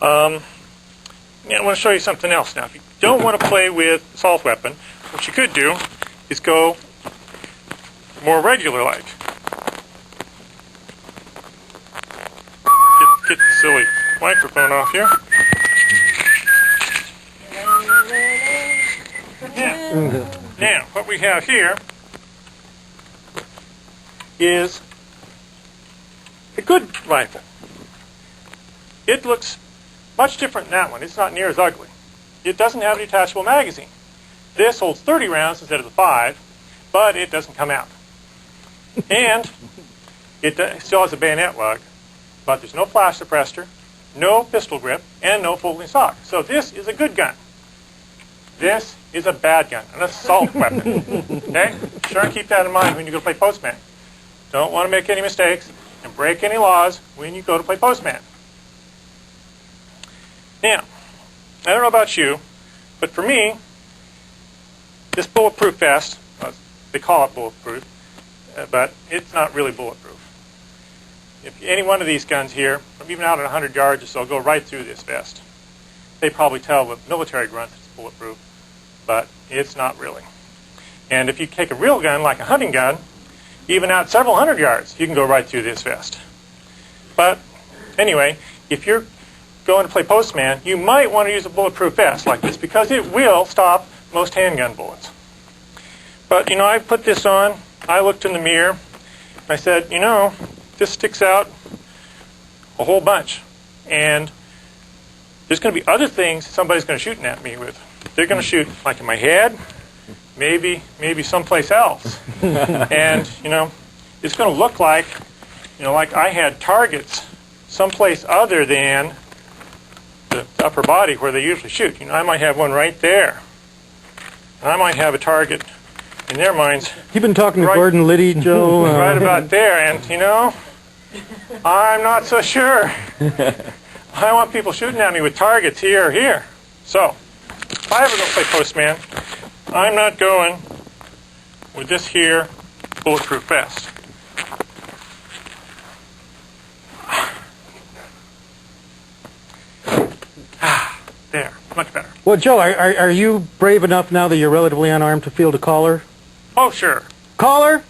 Yeah, I want to show you something else now. If you don't want to play with assault weapon, what you could do is go more regular like. Get the silly microphone off here. Now, what we have here is a good rifle. It looks much different than that one. It's not near as ugly. It doesn't have a detachable magazine. This holds 30 rounds instead of the 5, but it doesn't come out. And it still has a bayonet lug, but there's no flash suppressor, no pistol grip, and no folding stock. So this is a good gun. This is a bad gun, an assault weapon. Okay? Sure, keep that in mind when you go to play postman. Don't want to make any mistakes and break any laws when you go to play postman. Now, I don't know about you, but for me, this bulletproof vest, they call it bulletproof, but it's not really bulletproof. If any one of these guns here, even out at 100 yards or so, go right through this vest. They probably tell with military grunts it's bulletproof, but it's not really. And if you take a real gun, like a hunting gun, even out several hundred yards, you can go right through this vest. But anyway, if you're going to play postman, you might want to use a bulletproof vest like this because it will stop most handgun bullets. But, I put this on, I looked in the mirror, and I said, this sticks out a whole bunch. And there's going to be other things somebody's going to shoot at me with. They're going to shoot like in my head, maybe someplace else. And, it's going to look like, like I had targets someplace other than the upper body where they usually shoot. I might have one right there. And I might have a target in their minds. You've been talking to Gordon Liddy, Joe. Right about there. And, I'm not so sure. I want people shooting at me with targets here or here. So, if I ever go play postman, I'm not going with this here bulletproof vest. There, much better. Well, Joe, are you brave enough now that you're relatively unarmed to field a caller? Oh, sure. Caller?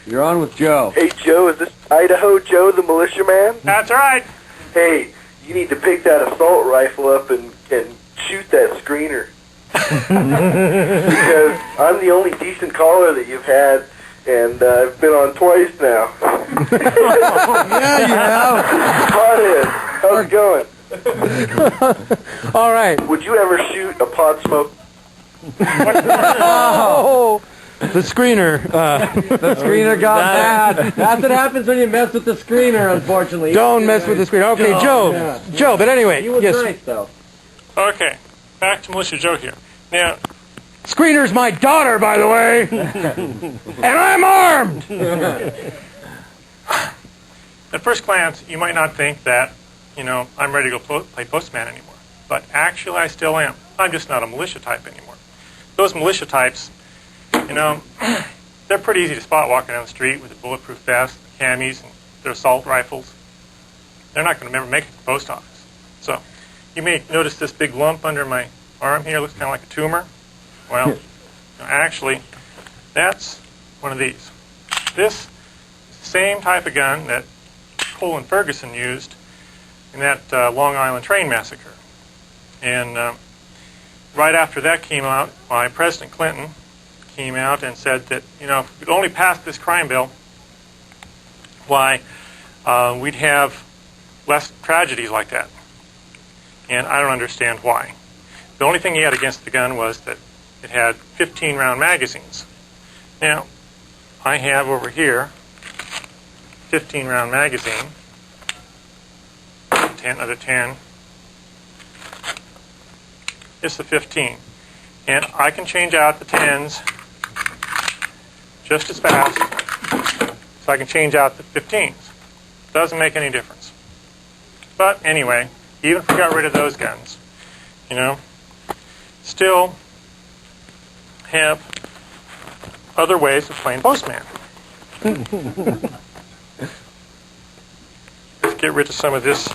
You're on with Joe. Hey, Joe, is this Idaho Joe, the militia man? That's right. Hey, you need to pick that assault rifle up and shoot that screener. Because I'm the only decent caller that you've had, and I've been on twice now. Yeah, you have. Pothead, how's it going? All right. Would you ever shoot a pot smoke? Oh, the screener. The screener got bad. That's what happens when you mess with the screener, unfortunately. Don't mess with the screener. Okay, Joe. Yeah. Joe, but anyway. He was yes. nice, though. Okay, back to Militia Joe here. Now, Screener's my daughter, by the way. And I'm armed. at first glance, you might not think that, I'm ready to go play postman anymore. But actually, I still am. I'm just not a militia type anymore. Those militia types, they're pretty easy to spot walking down the street with a bulletproof vest, camis, and their assault rifles. They're not going to ever make it to the post office. So, you may notice this big lump under my arm here. It looks kind of like a tumor. Well, actually, that's one of these. This is the same type of gun that Cole and Ferguson used in that Long Island train massacre. And right after that came out, President Clinton came out and said that, if we'd only passed this crime bill, we'd have less tragedies like that. And I don't understand why. The only thing he had against the gun was that it had 15-round magazines. Now, I have over here 15-round magazine, another 10. It's the 15. And I can change out the 10s just as fast so I can change out the 15s. Doesn't make any difference. But anyway, even if we got rid of those guns, still have other ways of playing postman. Let's get rid of some of this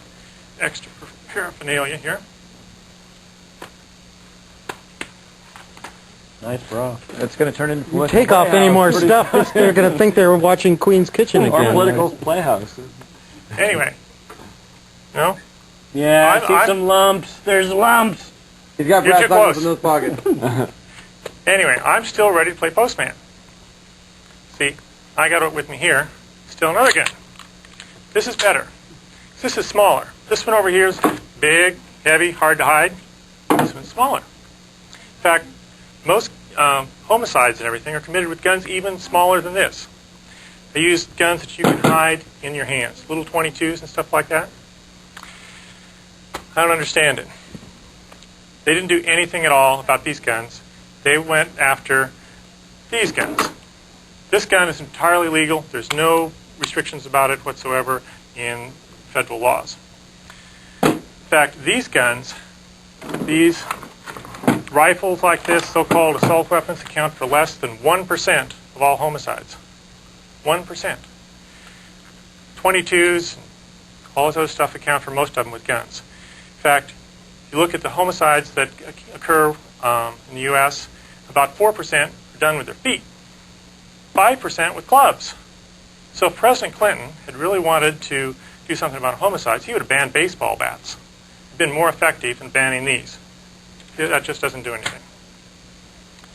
extra paraphernalia here. Nice bra. It's going to turn into You political take off any more Pretty- stuff, they're going to think they're watching Queen's Kitchen Or again. political playhouse. Anyway, no, Yeah, I see some lumps. There's lumps. He's got You're brass too knuckles close. in those pockets. anyway, I'm still ready to play postman. See, I got it with me here. Still another gun. This is better. This is smaller. This one over here is big, heavy, hard to hide. This one's smaller. In fact, most homicides and everything are committed with guns even smaller than this. They use guns that you can hide in your hands, little 22s and stuff like that. I don't understand it. They didn't do anything at all about these guns. They went after these guns. This gun is entirely legal. There's no restrictions about it whatsoever in federal laws. In fact, these guns, these rifles like this, so-called assault weapons, account for less than 1% of all homicides. 1%. 22s, all this other stuff account for most of them with guns. In fact, if you look at the homicides that occur in the U.S., about 4% are done with their feet, 5% with clubs. So if President Clinton had really wanted to do something about homicides, he would have banned baseball bats. It'd been more effective than banning these. That just doesn't do anything.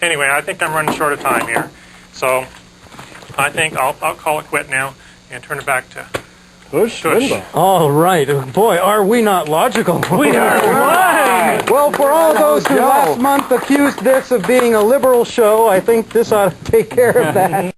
Anyway, I think I'm running short of time here. So I think I'll call it quit now and turn it back to Tush. All right. Boy, are we not logical. We are right. Well, for all those who last month accused this of being a liberal show, I think this ought to take care of that.